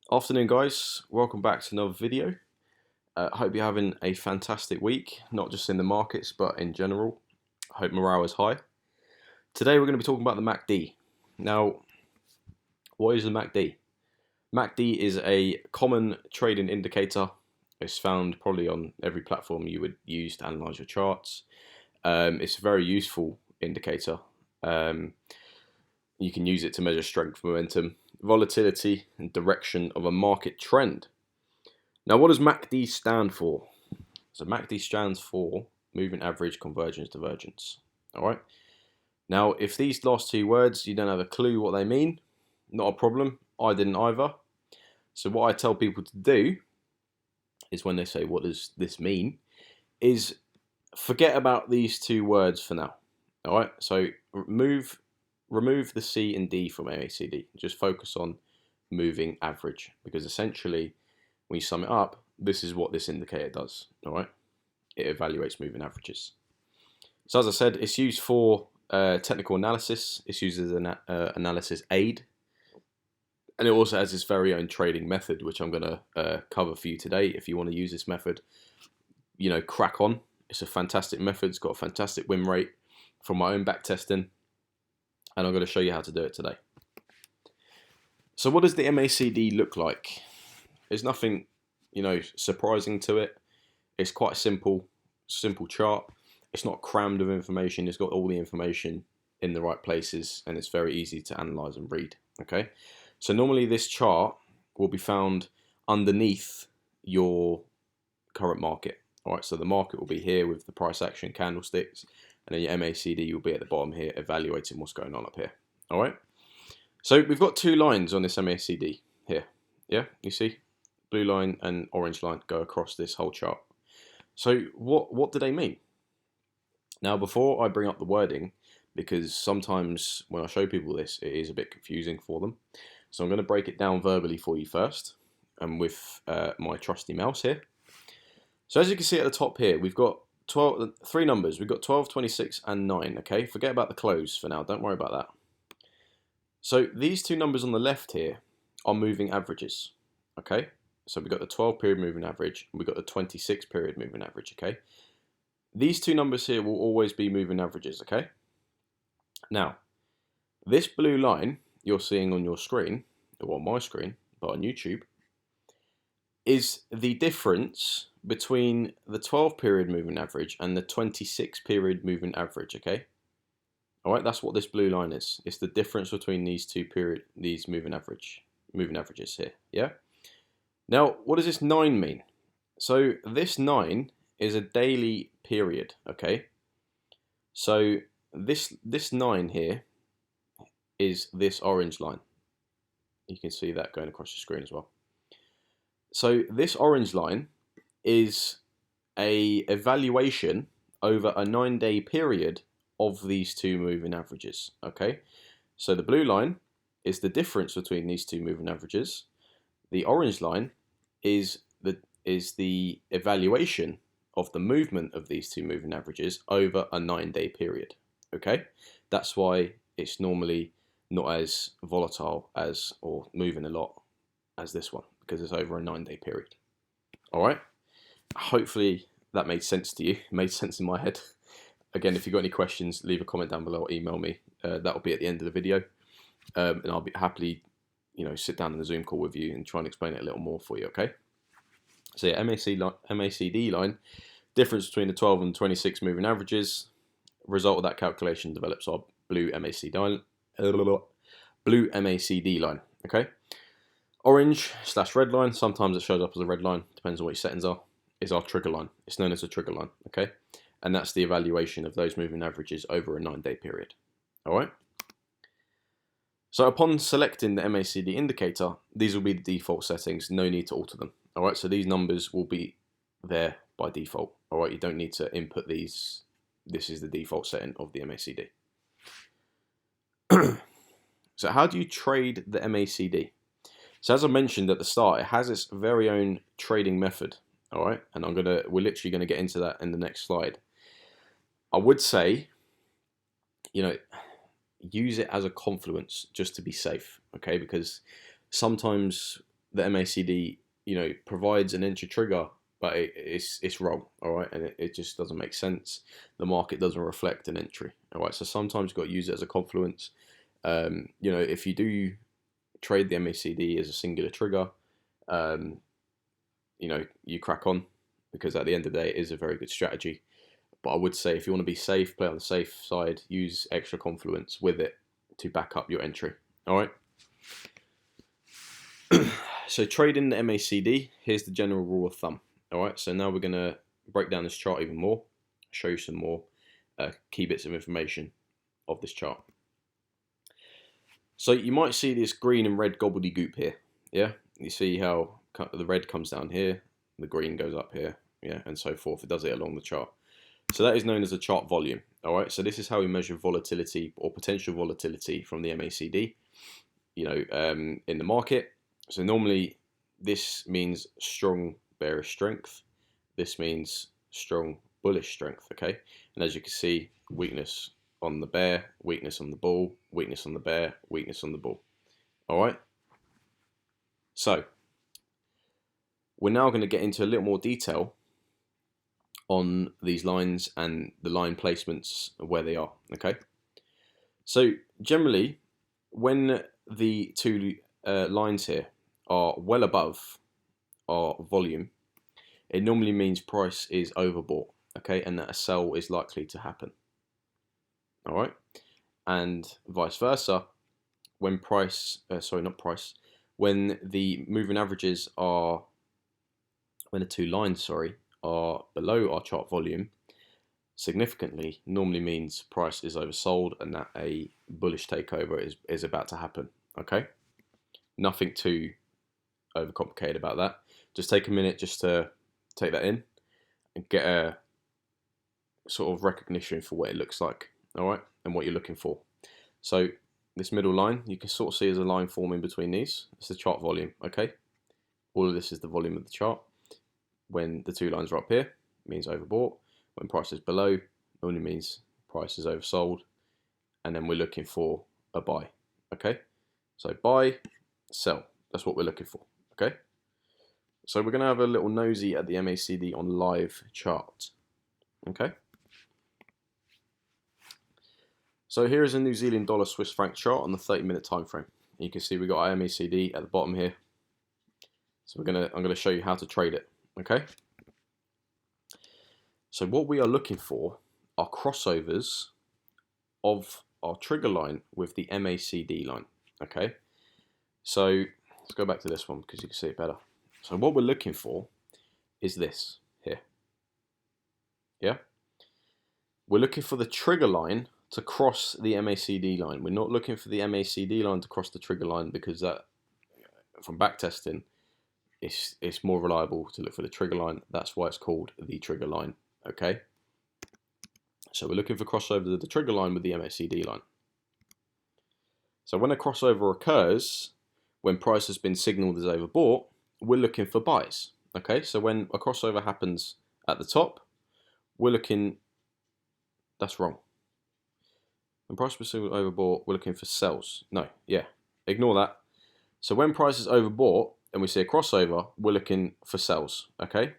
Afternoon guys, welcome back to another video. Hope you're having a fantastic week, not just in the markets but in general. I hope morale is high. Today we're going to be talking about the MACD. Now, what is the MACD? MACD is a common trading indicator. It's found probably on every platform you would use to analyze your charts. It's a very useful indicator. You can use it to measure strength, momentum, volatility, and direction of a market trend. Now, what does MACD stand for? So MACD stands for Moving Average Convergence Divergence. All right. Now, if these last two words you don't have a clue what they mean, not a problem. I didn't either. So what I tell people to do is when they say, "What does this mean?" is forget about these two words for now. All right. So remove the C and D from MACD. Just focus on moving average, because essentially, when you sum it up, this is what this indicator does. All right, it evaluates moving averages. So as I said, it's used for technical analysis. It's used as an analysis aid, and it also has its very own trading method, which I'm going to cover for you today. If you want to use this method, crack on. It's a fantastic method. It's got a fantastic win rate from my own back testing, and I'm going to show you how to do it today. So what does the MACD look like? There's nothing, surprising to it. It's quite a simple chart. It's not crammed with information. It's got all the information in the right places, and it's very easy to analyze and read. Okay, so normally this chart will be found underneath your current market. All right, so the market will be here with the price action candlesticks, and then your MACD will be at the bottom here, evaluating what's going on up here. All right, so we've got two lines on this MACD here. Yeah, you see, blue line and orange line go across this whole chart. So what do they mean? Now, before I bring up the wording, because sometimes when I show people this, it is a bit confusing for them. So I'm going to break it down verbally for you first, and with my trusty mouse here. So as you can see at the top here, we've got three numbers. We've got 12, 26, and 9. Okay, forget about the close for now. Don't worry about that. So these two numbers on the left here are moving averages. Okay, so we've got the 12 period moving average, and we've got the 26 period moving average. Okay, these two numbers here will always be moving averages. Okay, now this blue line you're seeing on your screen, or on my screen, but on YouTube, is the difference between the 12 period moving average and the 26 period moving average. Okay, all right, that's what this blue line is. It's the difference between these these moving averages here. Yeah. Now, what does this 9 mean? So this 9 is a daily period. Okay. So this 9 here is this orange line. You can see that going across your screen as well. So this orange line is a evaluation over a 9-day period of these two moving averages. Okay, so the blue line is the difference between these two moving averages. The orange line is the evaluation of the movement of these two moving averages over a 9-day period. Okay, that's why it's normally not as volatile as, or moving a lot as this one, because it's over a 9-day period. All right, hopefully that made sense to you. It made sense in my head. Again, if you've got any questions, leave a comment down below or email me. That'll be at the end of the video, and I'll be happily, sit down in a Zoom call with you and try and explain it a little more for you. Okay. So yeah, MACD line, difference between the 12 and 26 moving averages. Result of that calculation develops our blue MACD line. Okay. Orange/red line, sometimes it shows up as a red line, depends on what your settings are, is our trigger line. It's known as a trigger line. Okay. And that's the evaluation of those moving averages over a 9-day period. All right. So upon selecting the MACD indicator, these will be the default settings. No need to alter them. All right. So these numbers will be there by default. All right. You don't need to input these. This is the default setting of the MACD. So how do you trade the MACD? So as I mentioned at the start, it has its very own trading method. All right. And we're literally going to get into that in the next slide. I would say, use it as a confluence just to be safe, okay? Because sometimes the MACD, provides an entry trigger, but it's wrong, all right, and it just doesn't make sense. The market doesn't reflect an entry, all right. So sometimes you've got to use it as a confluence. If you do trade the MACD as a singular trigger, you crack on, because at the end of the day, it is a very good strategy. But I would say if you want to be safe, play on the safe side, use extra confluence with it to back up your entry. All right. So trading the MACD, here's the general rule of thumb. All right. So now we're going to break down this chart even more, show you some more key bits of information of this chart. So you might see this green and red gobbledygook here. Yeah. You see how the red comes down here, the green goes up here, yeah, and so forth. It does it along the chart. So that is known as the chart volume. All right, so this is how we measure volatility or potential volatility from the MACD, in the market. So normally this means strong bearish strength. This means strong bullish strength, okay? And as you can see, weakness on the bear, weakness on the bull, weakness on the bear, weakness on the bull. All right? So we're now going to get into a little more detail on these lines and the line placements where they are, okay? So generally, when the two lines here are well above our volume, it normally means price is overbought, okay, and that a sell is likely to happen. All right, and vice versa, when when the moving averages are, when the two lines, are below our chart volume significantly, normally means price is oversold and that a bullish takeover is about to happen. Okay, nothing too overcomplicated about that. Just take a minute just to take that in and get a sort of recognition for what it looks like, all right, and what you're looking for. So this middle line, you can sort of see as a line forming between these. It's the chart volume, okay? All of this is the volume of the chart. When the two lines are up here, it means overbought. When price is below, it only means price is oversold. And then we're looking for a buy, okay? So buy, sell, that's what we're looking for, okay? So we're going to have a little nosy at the MACD on live chart, okay? So here is a New Zealand dollar Swiss franc chart on the 30-minute time frame. You can see we got our MACD at the bottom here. So I'm gonna show you how to trade it, okay? So what we are looking for are crossovers of our trigger line with the MACD line, okay? So let's go back to this one because you can see it better. So what we're looking for is this here, yeah? We're looking for the trigger line to cross the MACD line. We're not looking for the MACD line to cross the trigger line, because that, from back testing, it's more reliable to look for the trigger line. That's why it's called the trigger line, okay? So we're looking for crossover of the trigger line with the MACD line. So when a crossover occurs, when price has been signaled as overbought, we're looking for buys, okay? So when a crossover happens at the top, we're looking, that's wrong. When price is signaled overbought, we're looking for sells. No, yeah, ignore that. So when price is overbought and we see a crossover, we're looking for sells, okay?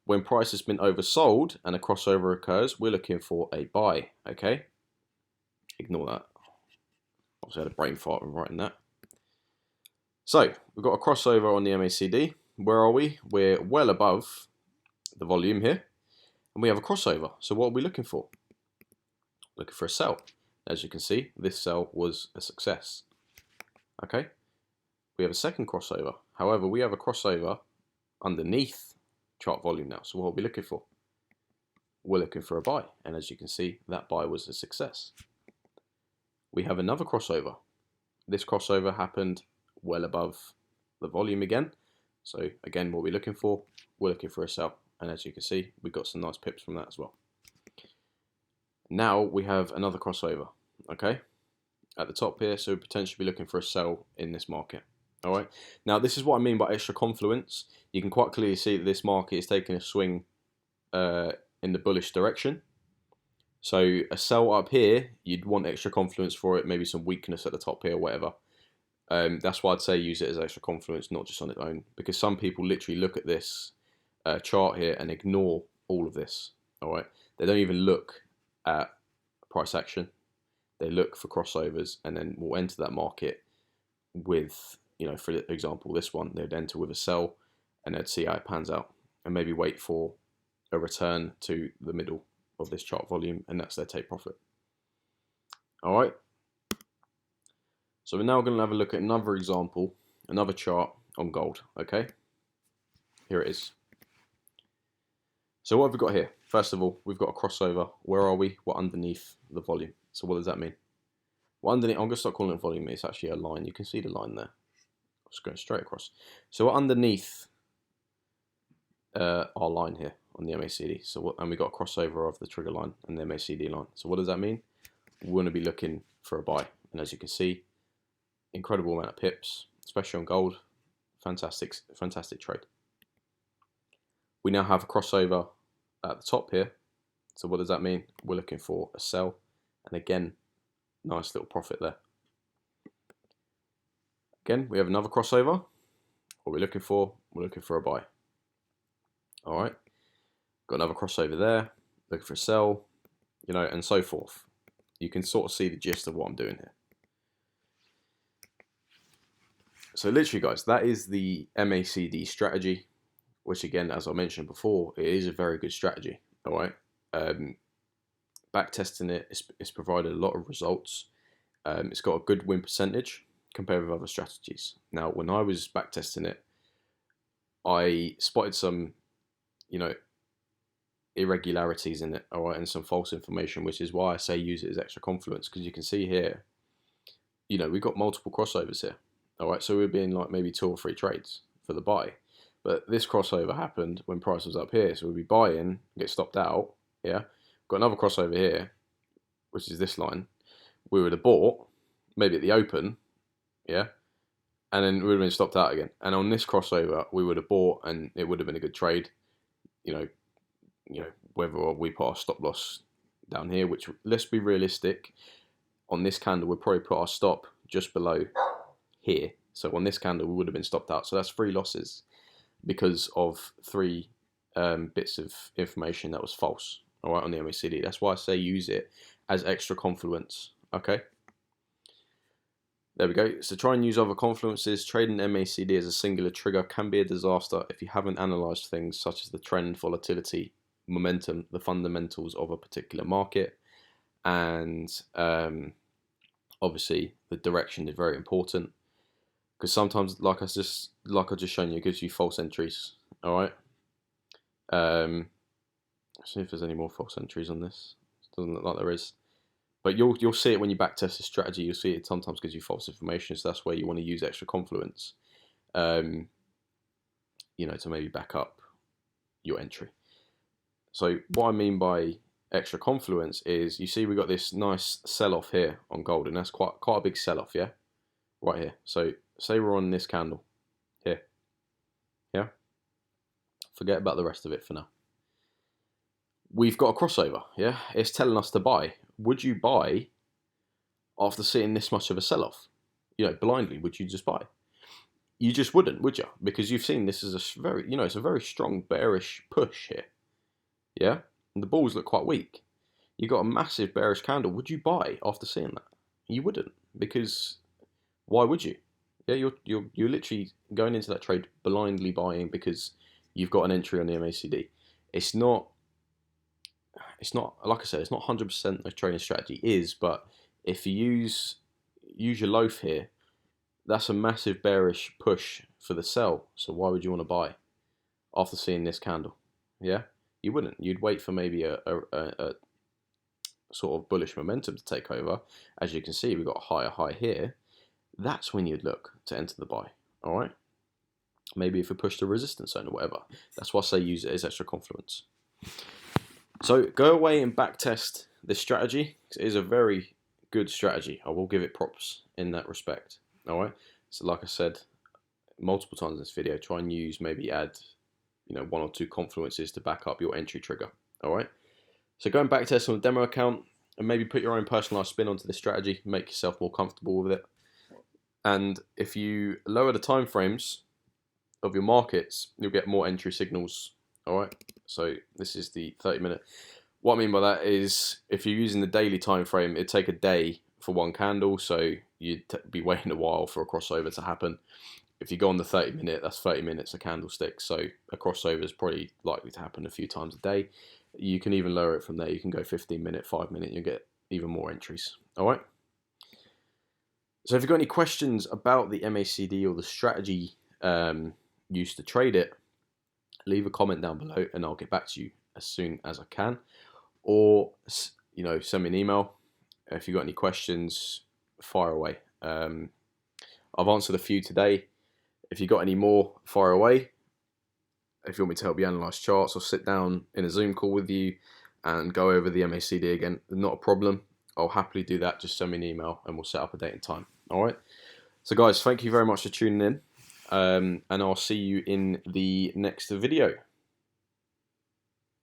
When price has been oversold and a crossover occurs, we're looking for a buy, okay? Ignore that. Obviously I had a brain fart when writing that. So we've got a crossover on the MACD. Where are we? We're well above the volume here, and we have a crossover. So what are we looking for? Looking for a sell. As you can see, this sell was a success, okay? We have a second crossover. However, we have a crossover underneath chart volume now. So what are we looking for? We're looking for a buy. And as you can see, that buy was a success. We have another crossover. This crossover happened well above the volume again. So again, what we're looking for? We're looking for a sell. And as you can see, we got some nice pips from that as well. Now we have another crossover, okay? At the top here, so potentially be looking for a sell in this market. All right. Now this is what I mean by extra confluence. You can quite clearly see that this market is taking a swing in the bullish direction. So a sell up here, you'd want extra confluence for it, maybe some weakness at the top here, whatever. That's why I'd say use it as extra confluence, not just on its own, because some people literally look at this chart here and ignore all of this. All right, they don't even look at price action. They look for crossovers and then will enter that market with, for example, this one, they'd enter with a sell and they'd see how it pans out and maybe wait for a return to the middle of this chart volume, and that's their take profit. All right. So we're now going to have a look at another example, another chart on gold. Okay. Here it is. So what have we got here? First of all, we've got a crossover. Where are we? We're underneath the volume. So what does that mean? Well, underneath, I'm going to start calling it volume. It's actually a line. You can see the line there. It's going straight across. So we're underneath our line here on the MACD. And we got a crossover of the trigger line and the MACD line. So what does that mean? We're going to be looking for a buy. And as you can see, incredible amount of pips, especially on gold. Fantastic trade. We now have a crossover at the top here. So what does that mean? We're looking for a sell. And again, nice little profit there. Again, we have another crossover. What we're looking for? We're looking for a buy. All right. Got another crossover there. Looking for a sell, and so forth. You can sort of see the gist of what I'm doing here. So literally, guys, that is the MACD strategy, which again, as I mentioned before, it is a very good strategy. All right. Back testing it's provided a lot of results. It's got a good win percentage compared with other strategies. Now, when I was back testing it, I spotted some, irregularities in it, all right, and some false information, which is why I say use it as extra confluence, because you can see here, we've got multiple crossovers here, all right, so we're being like maybe 2 or 3 trades for the buy, but this crossover happened when price was up here, so we'd be buying, get stopped out, yeah, got another crossover here, which is this line, we would have bought, maybe at the open, yeah, and then we would have been stopped out again, and on this crossover, we would have bought, and it would have been a good trade, whether we put our stop loss down here, which, let's be realistic, on this candle, we'll probably put our stop just below here. So on this candle, we would have been stopped out. So that's 3 losses because of 3 bits of information that was false, all right, on the MACD. That's why I say use it as extra confluence, okay? There we go. So try and use other confluences. Trading MACD as a singular trigger can be a disaster if you haven't analyzed things such as the trend, volatility, momentum, the fundamentals of a particular market, and obviously the direction is very important, because sometimes, like I just shown you, it gives you false entries. All right. See if there's any more false entries on this. It doesn't look like there is. But you'll see it when you backtest the strategy. You'll see it sometimes gives you false information. So that's where you want to use extra confluence, to maybe back up your entry. So what I mean by extra confluence is, you see we got this nice sell-off here on gold, and that's quite a big sell-off, yeah? Right here. So say we're on this candle here, yeah? Forget about the rest of it for now. We've got a crossover, yeah? It's telling us to buy. Would you buy after seeing this much of a sell-off? Blindly, would you just buy? You just wouldn't, would you? Because you've seen this is a very, it's a very strong bearish push here. Yeah, and the bulls look quite weak. You got a massive bearish candle. Would you buy after seeing that? You wouldn't, because why would you? Yeah, you're literally going into that trade blindly buying because you've got an entry on the MACD. It's not like I said, it's not 100% a trading strategy is, but if you use your loaf here, that's a massive bearish push for the sell. So why would you want to buy after seeing this candle? Yeah. You wouldn't. You'd wait for maybe a sort of bullish momentum to take over. As you can see, we've got a higher high here. That's when you'd look to enter the buy. All right. Maybe if we push the resistance zone or whatever. That's why I say use it as extra confluence. So go away and backtest this strategy. It is a very good strategy. I will give it props in that respect. All right. So like I said multiple times in this video, try and add 1 or 2 confluences to back up your entry trigger. All right. So go and backtest on the demo account and maybe put your own personalized spin onto this strategy, make yourself more comfortable with it. And if you lower the time frames of your markets, you'll get more entry signals. All right. So this is the 30-minute. What I mean by that is if you're using the daily time frame, it'd take a day for one candle, so you'd be waiting a while for a crossover to happen. If you go on the 30-minute, that's 30 minutes a candlestick, so a crossover is probably likely to happen a few times a day. You can even lower it from there. You can go 15-minute, 5-minute, you'll get even more entries. All right. So if you've got any questions about the MACD or the strategy used to trade it, leave a comment down below and I'll get back to you as soon as I can. Or, you know, send me an email. If you've got any questions, fire away. I've answered a few today. If you've got any more, fire away. If you want me to help you analyze charts or sit down in a Zoom call with you and go over the MACD again, not a problem. I'll happily do that. Just send me an email and we'll set up a date and time. All right. So guys, thank you very much for tuning in. And I'll see you in the next video.